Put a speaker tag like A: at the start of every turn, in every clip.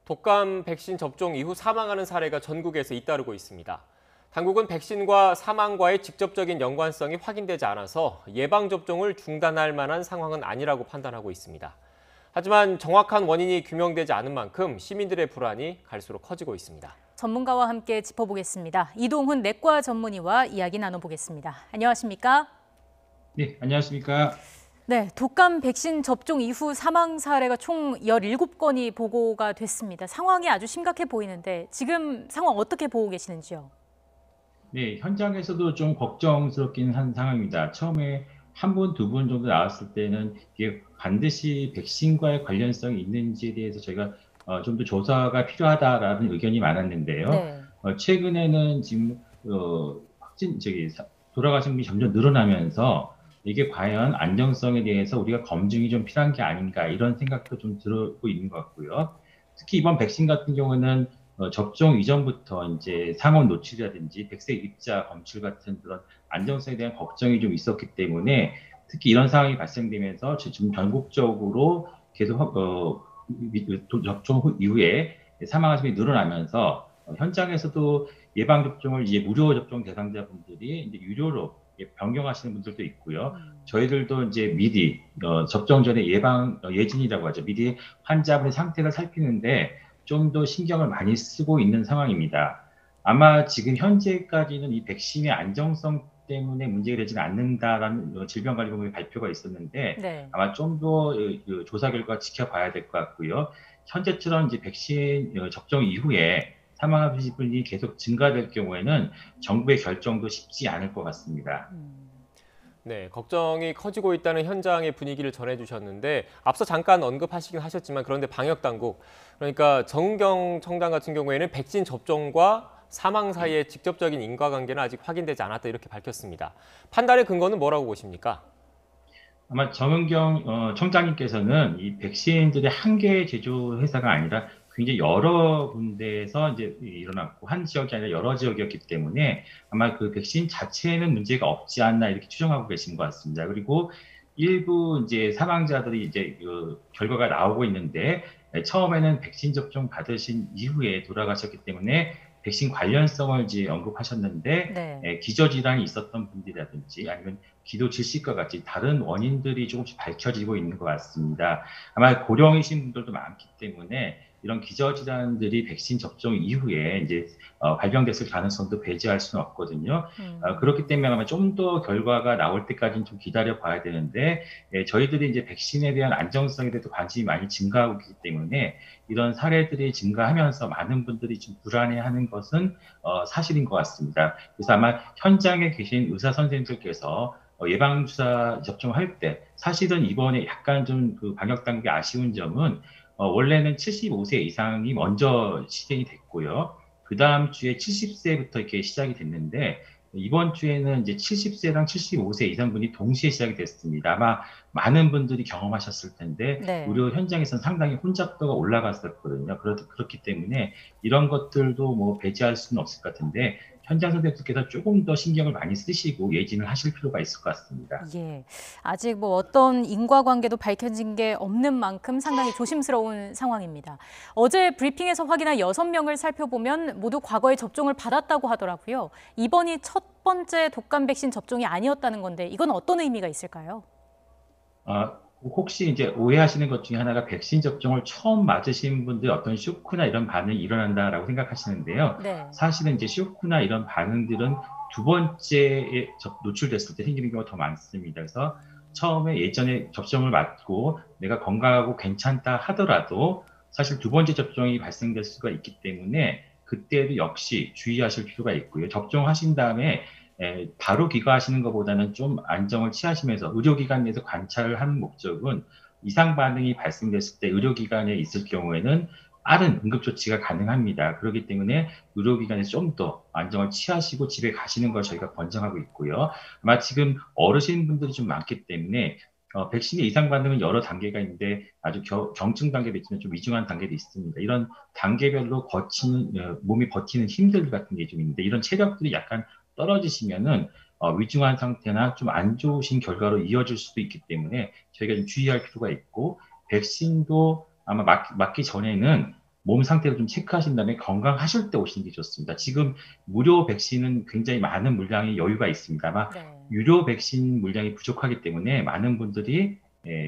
A: 독감 백신 접종 이후 사망하는 사례가 전국에서 잇따르고 있습니다. 당국은 백신과 사망과의 직접적인 연관성이 확인되지 않아서 예방접종을 중단할 만한 상황은 아니라고 판단하고 있습니다. 하지만 정확한 원인이 규명되지 않은 만큼 시민들의 불안이 갈수록 커지고 있습니다.
B: 전문가와 함께 짚어보겠습니다. 이동훈 내과 전문의와 이야기 나눠보겠습니다. 안녕하십니까?
C: 네, 안녕하십니까?
B: 네, 독감 백신 접종 이후 사망 사례가 총 17건이 보고가 됐습니다. 상황이 아주 심각해 보이는데 지금 상황 어떻게 보고 계시는지요?
C: 네, 현장에서도 좀 걱정스럽긴 한 상황입니다. 처음에 한 분, 두 분 정도 나왔을 때는 이게 반드시 백신과의 관련성이 있는지에 대해서 저희가 좀 더 조사가 필요하다라는 의견이 많았는데요.
B: 네.
C: 최근에는 지금 돌아가신 분이 점점 늘어나면서 이게 과연 안정성에 대해서 우리가 검증이 좀 필요한 게 아닌가 이런 생각도 좀 들고 있는 것 같고요. 특히 이번 백신 같은 경우는 접종 이전부터 이제 상온 노출이라든지 백색 입자 검출 같은 그런 안정성에 대한 걱정이 좀 있었기 때문에 특히 이런 상황이 발생되면서 지금 전국적으로 계속 접종 이후에 사망하시는 분이 늘어나면서 현장에서도 예방 접종을 이제 무료 접종 대상자분들이 이제 유료로 변경하시는 분들도 있고요. 저희들도 이제 미리 접종 전에 예진이라고 하죠. 미리 환자분의 상태를 살피는데 좀 더 신경을 많이 쓰고 있는 상황입니다. 아마 지금 현재까지는 이 백신의 안정성 때문에 문제가 되지는 않는다라는 질병관리본부의 발표가 있었는데
B: 네.
C: 아마 좀 더 조사 결과 지켜봐야 될 것 같고요. 현재처럼 이제 백신 접종 이후에 사망하신 분이 계속 증가될 경우에는 정부의 결정도 쉽지 않을 것 같습니다.
A: 네, 걱정이 커지고 있다는 현장의 분위기를 전해주셨는데 앞서 잠깐 언급하시긴 하셨지만 그런데 방역당국, 그러니까 정은경 청장 같은 경우에는 백신 접종과 사망 사이의 직접적인 인과관계는 아직 확인되지 않았다 이렇게 밝혔습니다. 판단의 근거는 뭐라고 보십니까?
C: 아마 정은경 청장님께서는 이 백신들의 한 개의 제조 회사가 아니라 굉장히 여러 군데에서 이제 일어났고 한 지역이 아니라 여러 지역이었기 때문에 아마 그 백신 자체에는 문제가 없지 않나 이렇게 추정하고 계신 것 같습니다. 그리고 일부 이제 사망자들이 이제 그 결과가 나오고 있는데 처음에는 백신 접종 받으신 이후에 돌아가셨기 때문에 백신 관련성을 이제 언급하셨는데
B: 네.
C: 기저질환이 있었던 분들이라든지 아니면 기도 질식과 같이 다른 원인들이 조금씩 밝혀지고 있는 것 같습니다. 아마 고령이신 분들도 많기 때문에 이런 기저질환들이 백신 접종 이후에 이제 발병됐을 가능성도 배제할 수는 없거든요. 그렇기 때문에 아마 좀 더 결과가 나올 때까지는 좀 기다려 봐야 되는데 저희들이 이제 백신에 대한 안정성에 대해서 관심이 많이 증가하고 있기 때문에 이런 사례들이 증가하면서 많은 분들이 좀 불안해하는 것은 사실인 것 같습니다. 그래서 아마 현장에 계신 의사 선생님들께서 예방주사 접종할 때 사실은 이번에 약간 좀 그 방역 당국이 아쉬운 점은 원래는 75세 이상이 먼저 시행이 됐고요. 그 다음 주에 70세부터 이렇게 시작이 됐는데 이번 주에는 이제 70세랑 75세 이상 분이 동시에 시작이 됐습니다. 아마 많은 분들이 경험하셨을 텐데
B: 네.
C: 의료 현장에서는 상당히 혼잡도가 올라갔었거든요. 그렇기 때문에 이런 것들도 뭐 배제할 수는 없을 것 같은데 현장 선생님께서 조금 더 신경을 많이 쓰시고 예진을 하실 필요가 있을 것 같습니다.
B: 예. 아직 뭐 어떤 인과관계도 밝혀진 게 없는 만큼 상당히 조심스러운 상황입니다. 어제 브리핑에서 확인한 6명을 살펴보면 모두 과거에 접종을 받았다고 하더라고요. 이번이 첫 번째 독감 백신 접종이 아니었다는 건데 이건 어떤 의미가 있을까요?
C: 혹시 이제 오해하시는 것 중에 하나가 백신 접종을 처음 맞으신 분들 어떤 쇼크나 이런 반응이 일어난다라고 생각하시는데요.
B: 네.
C: 사실은 이제 쇼크나 이런 반응들은 두 번째에 노출됐을 때 생기는 경우가 더 많습니다. 그래서 처음에 예전에 접종을 맞고 내가 건강하고 괜찮다 하더라도 사실 두 번째 접종이 발생될 수가 있기 때문에 그때도 역시 주의하실 필요가 있고요. 접종하신 다음에 바로 귀가하시는 것보다는 좀 안정을 취하시면서 의료기관 내에서 관찰을 하는 목적은 이상 반응이 발생됐을 때 의료기관에 있을 경우에는 빠른 응급조치가 가능합니다. 그렇기 때문에 의료기관에서 좀 더 안정을 취하시고 집에 가시는 걸 저희가 권장하고 있고요. 아마 지금 어르신분들이 좀 많기 때문에 백신의 이상 반응은 여러 단계가 있는데 아주 경증 단계도 있지만 좀 위중한 단계도 있습니다. 이런 단계별로 몸이 버티는 힘들 같은 게 좀 있는데 이런 체력들이 약간 떨어지시면은 위중한 상태나 좀 안 좋으신 결과로 이어질 수도 있기 때문에 저희가 좀 주의할 필요가 있고 백신도 아마 맞기 전에는 몸 상태를 좀 체크하신 다음에 건강하실 때 오시는 게 좋습니다. 지금 무료 백신은 굉장히 많은 물량의 여유가 있습니다. 아마
B: 네.
C: 유료 백신 물량이 부족하기 때문에 많은 분들이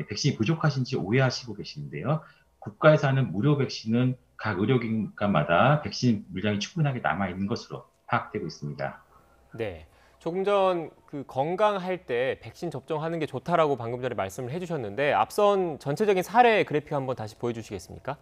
C: 백신이 부족하신지 오해하시고 계시는데요. 국가에서 하는 무료 백신은 각 의료기관마다 백신 물량이 충분하게 남아 있는 것으로 파악되고 있습니다.
A: 네. 조금 전 그 건강할 때 백신 접종하는 게 좋다라고 방금 전에 말씀을 해주셨는데 앞선 전체적인 사례 그래픽 한번 다시 보여주시겠습니까?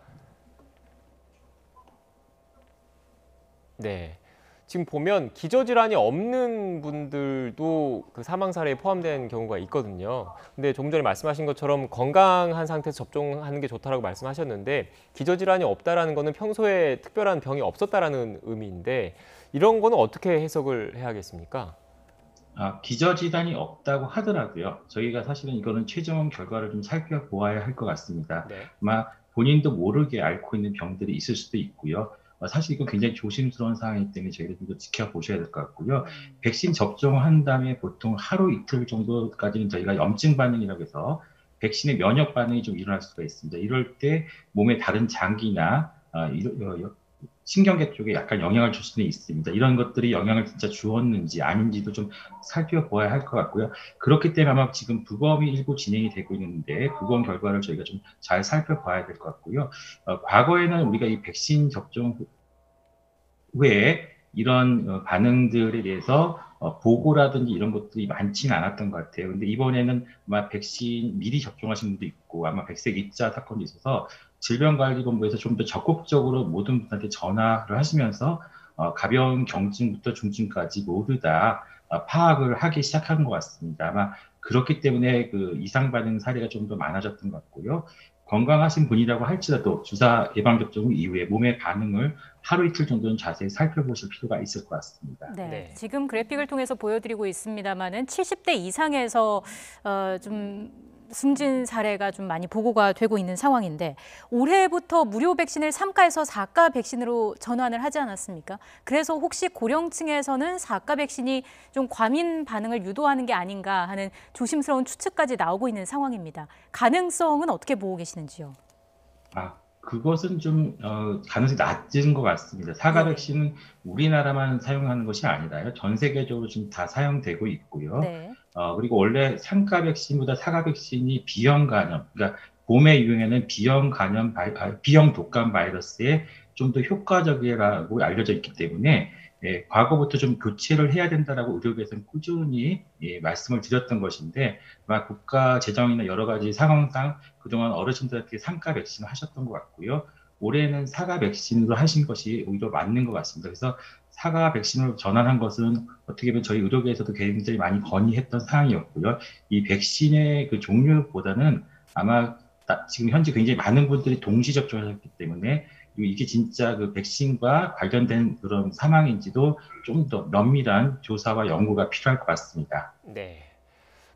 A: 네. 지금 보면 기저질환이 없는 분들도 그 사망 사례에 포함된 경우가 있거든요. 근데 조금 전에 말씀하신 것처럼 건강한 상태에서 접종하는 게 좋다라고 말씀하셨는데 기저질환이 없다라는 거는 평소에 특별한 병이 없었다라는 의미인데 이런 거는 어떻게 해석을 해야겠습니까?
C: 기저질환이 없다고 하더라도요. 저희가 사실은 이거는 최종 결과를 좀 살펴보아야 할 것 같습니다.
A: 네.
C: 아마 본인도 모르게 앓고 있는 병들이 있을 수도 있고요. 사실 이건 굉장히 조심스러운 상황이기 때문에 저희가 좀 더 지켜보셔야 될 것 같고요. 백신 접종한 다음에 보통 하루 이틀 정도까지는 저희가 염증 반응이라고 해서 백신의 면역 반응이 좀 일어날 수가 있습니다. 이럴 때 몸의 다른 장기나 신경계 쪽에 약간 영향을 줄 수는 있습니다. 이런 것들이 영향을 진짜 주었는지 아닌지도 좀 살펴보아야 할 것 같고요. 그렇기 때문에 아마 지금 부검이 일부 진행이 되고 있는데 부검 결과를 저희가 좀 잘 살펴봐야 될 것 같고요. 과거에는 우리가 이 백신 접종 후에 이런 반응들에 대해서 보고라든지 이런 것들이 많지는 않았던 것 같아요. 근데 이번에는 아마 백신 미리 접종하신 분도 있고 아마 백색 입자 사건도 있어서 질병관리본부에서 좀 더 적극적으로 모든 분한테 전화를 하시면서 가벼운 경증부터 중증까지 모두 다 파악을 하기 시작한 것 같습니다. 아마 그렇기 때문에 그 이상 반응 사례가 좀 더 많아졌던 것 같고요. 건강하신 분이라고 할지라도 주사 예방접종 이후에 몸의 반응을 하루 이틀 정도는 자세히 살펴보실 필요가 있을 것 같습니다.
B: 네.
A: 네.
B: 지금 그래픽을 통해서 보여드리고 있습니다만은 70대 이상에서 좀 숨진 사례가 좀 많이 보고가 되고 있는 상황인데 올해부터 무료 백신을 3가에서 4가 백신으로 전환을 하지 않았습니까? 그래서 혹시 고령층에서는 4가 백신이 좀 과민 반응을 유도하는 게 아닌가 하는 조심스러운 추측까지 나오고 있는 상황입니다. 가능성은 어떻게 보고 계시는지요?
C: 그것은 좀 가능성이 낮은 것 같습니다. 사가
B: 네.
C: 백신은 우리나라만 사용하는 것이 아니라요. 전 세계적으로 지금 다 사용되고 있고요.
B: 네.
C: 그리고 원래 상가 백신보다 사가 백신이 비형 감염, 그러니까 봄에 유행하는 비형 감염, 비형 독감 바이러스에 좀 더 효과적이라고 알려져 있기 때문에 과거부터 좀 교체를 해야 된다라고 의료계에서는 꾸준히 말씀을 드렸던 것인데 아마 국가 재정이나 여러 가지 상황상 그동안 어르신들한테 상가 백신을 하셨던 것 같고요. 올해는 사가 백신으로 하신 것이 오히려 맞는 것 같습니다. 그래서 사가 백신으로 전환한 것은 어떻게 보면 저희 의료계에서도 굉장히 많이 건의했던 사항이었고요. 이 백신의 그 종류보다는 아마 지금 현재 굉장히 많은 분들이 동시 접종하셨기 때문에 이게 진짜 그 백신과 관련된 그런 사망인지도 좀 더 면밀한 조사와 연구가 필요할 것 같습니다.
A: 네.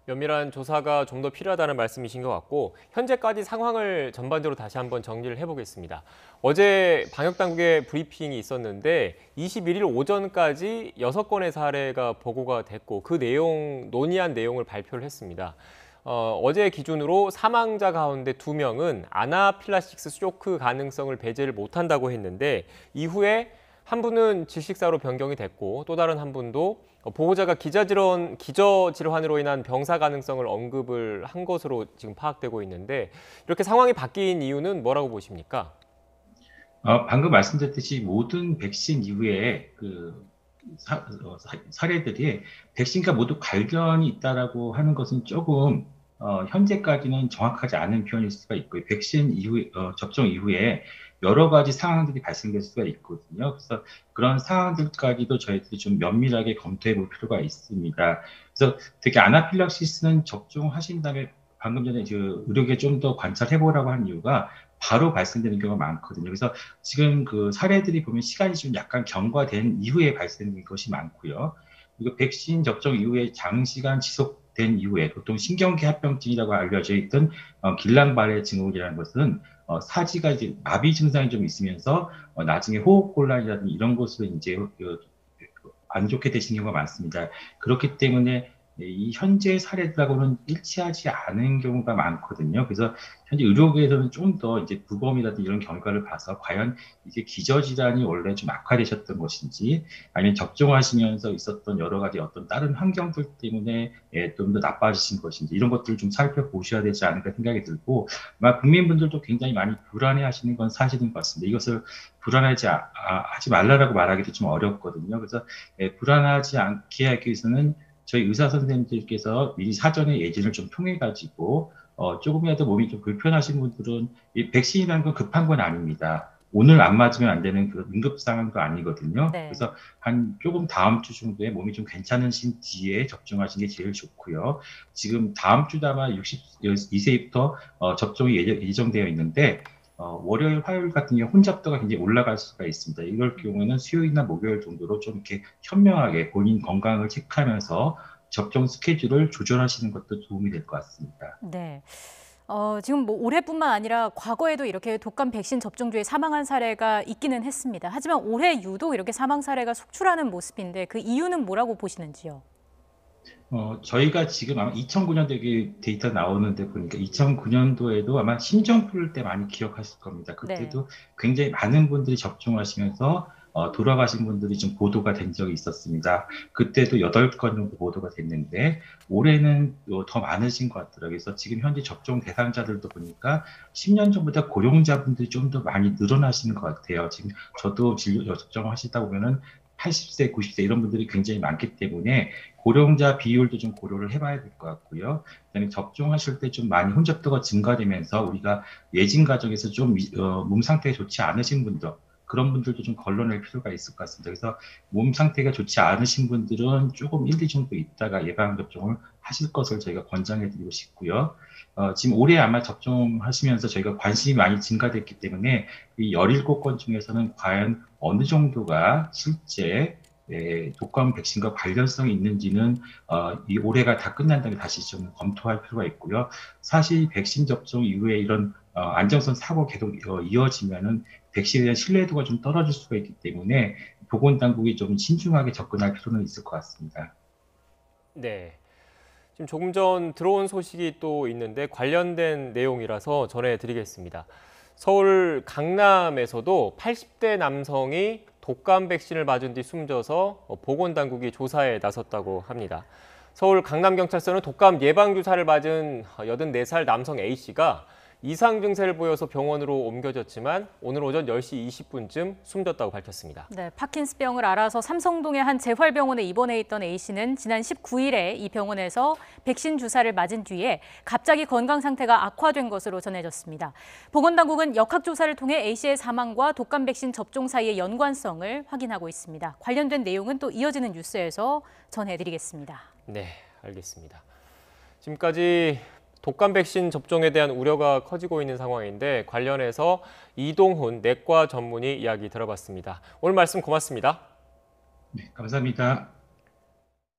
A: 면밀한 조사가 좀 더 필요하다는 말씀이신 것 같고 현재까지 상황을 전반적으로 다시 한번 정리를 해보겠습니다. 어제 방역당국의 브리핑이 있었는데 21일 오전까지 6건의 사례가 보고가 됐고 그 내용, 논의한 내용을 발표를 했습니다. 어제 기준으로 사망자 가운데 2명은 아나필락시스 쇼크 가능성을 배제를 못한다고 했는데 이후에 한 분은 질식사로 변경이 됐고 또 다른 한 분도 보호자가 기저질환으로 인한 병사 가능성을 언급을 한 것으로 지금 파악되고 있는데 이렇게 상황이 바뀐 이유는 뭐라고 보십니까?
C: 방금 말씀드렸듯이 모든 백신 이후에 그 사례들이 백신과 모두 관련이 있다라고 하는 것은 조금 현재까지는 정확하지 않은 표현일 수가 있고요. 백신 이후 접종 이후에 여러 가지 상황들이 발생될 수가 있거든요. 그래서 그런 상황들까지도 저희들이 좀 면밀하게 검토해 볼 필요가 있습니다. 그래서 특히 아나필락시스는 접종하신 다음에 방금 전에 의료계 좀 더 관찰해 보라고 한 이유가 바로 발생되는 경우가 많거든요. 그래서 지금 그 사례들이 보면 시간이 좀 약간 경과된 이후에 발생된 것이 많고요. 그리고 백신 접종 이후에 장시간 지속된 이후에 보통 신경계 합병증이라고 알려져 있던 길랑바레 증후군이라는 것은 사지가 이제 마비 증상이 좀 있으면서 나중에 호흡곤란이라든지 이런 것으로 이제 안 좋게 되신 경우가 많습니다. 그렇기 때문에 이 현재 사례들하고는 일치하지 않은 경우가 많거든요. 그래서 현재 의료계에서는 좀 더 이제 부검이라든지 이런 결과를 봐서 과연 이게 기저질환이 원래 좀 악화되셨던 것인지 아니면 접종하시면서 있었던 여러 가지 어떤 다른 환경들 때문에 좀 더 나빠지신 것인지 이런 것들을 좀 살펴보셔야 되지 않을까 생각이 들고 아마 국민분들도 굉장히 많이 불안해하시는 건 사실인 것 같습니다. 이것을 하지 말라라고 말하기도 좀 어렵거든요. 그래서 불안하지 않게 하기 위해서는 저희 의사 선생님들께서 미리 사전에 예진을 좀 통해 가지고 조금이라도 몸이 좀 불편하신 분들은 이 백신이라는 건 급한 건 아닙니다. 오늘 안 맞으면 안 되는 그 응급 상황도 아니거든요.
B: 네.
C: 그래서 한 조금 다음 주 정도에 몸이 좀 괜찮으신 뒤에 접종하시는 게 제일 좋고요. 지금 다음 주도 아마 62세부터 접종이 예정되어 있는데 월요일, 화요일 같은 경우 혼잡도가 굉장히 올라갈 수가 있습니다. 이럴 경우에는 수요일이나 목요일 정도로 좀 이렇게 현명하게 본인 건강을 체크하면서 접종 스케줄을 조절하시는 것도 도움이 될 것 같습니다.
B: 네. 지금 뭐 올해뿐만 아니라 과거에도 이렇게 독감 백신 접종 뒤에 사망한 사례가 있기는 했습니다. 하지만 올해 유독 이렇게 사망 사례가 속출하는 모습인데 그 이유는 뭐라고 보시는지요?
C: 저희가 지금 아마 2009년도에 데이터 나오는데 보니까 2009년도에도 아마 심정풀 때 많이 기억하실 겁니다.
B: 네.
C: 그때도 굉장히 많은 분들이 접종하시면서 돌아가신 분들이 좀 보도가 된 적이 있었습니다. 그때도 8건 정도 보도가 됐는데 올해는 더 많으신 것 같더라고요. 그래서 지금 현재 접종 대상자들도 보니까 10년 전보다 고령자분들이 좀 더 많이 늘어나시는 것 같아요. 지금 저도 접종을 하시다 보면은 80세, 90세 이런 분들이 굉장히 많기 때문에 고령자 비율도 좀 고려를 해봐야 될 것 같고요. 그다음에 접종하실 때 좀 많이 혼잡도가 증가되면서 우리가 예진 과정에서 좀 몸 상태가 좋지 않으신 분들 그런 분들도 좀 걸러낼 필요가 있을 것 같습니다. 그래서 몸 상태가 좋지 않으신 분들은 조금 1, 2 정도 있다가 예방접종을 하실 것을 저희가 권장해드리고 싶고요. 지금 올해 아마 접종하시면서 저희가 관심이 많이 증가됐기 때문에 이 17건 중에서는 과연 어느 정도가 실제 독감 백신과 관련성이 있는지는 이 올해가 다 끝난 다음에 다시 좀 검토할 필요가 있고요. 사실 백신 접종 이후에 이런 안정성 사고 계속 이어지면은 백신에 대한 신뢰도가 좀 떨어질 수가 있기 때문에 보건당국이 좀 신중하게 접근할 필요는 있을 것 같습니다.
A: 네. 지금 조금 전 들어온 소식이 또 있는데 관련된 내용이라서 전해드리겠습니다. 서울 강남에서도 80대 남성이 독감 백신을 맞은 뒤 숨져서 보건당국이 조사에 나섰다고 합니다. 서울 강남경찰서는 독감 예방주사를 맞은 84살 남성 A씨가 이상 증세를 보여서 병원으로 옮겨졌지만 오늘 오전 10시 20분쯤 숨졌다고 밝혔습니다.
B: 네, 파킨스병을 앓아서 삼성동의 한 재활병원에 입원해 있던 A씨는 지난 19일에 이 병원에서 백신 주사를 맞은 뒤에 갑자기 건강 상태가 악화된 것으로 전해졌습니다. 보건당국은 역학조사를 통해 A씨의 사망과 독감 백신 접종 사이의 연관성을 확인하고 있습니다. 관련된 내용은 또 이어지는 뉴스에서 전해드리겠습니다.
A: 네, 알겠습니다. 지금까지 독감 백신 접종에 대한 우려가 커지고 있는 상황인데 관련해서 이동훈 내과 전문의 이야기 들어봤습니다. 오늘 말씀 고맙습니다.
C: 네, 감사합니다.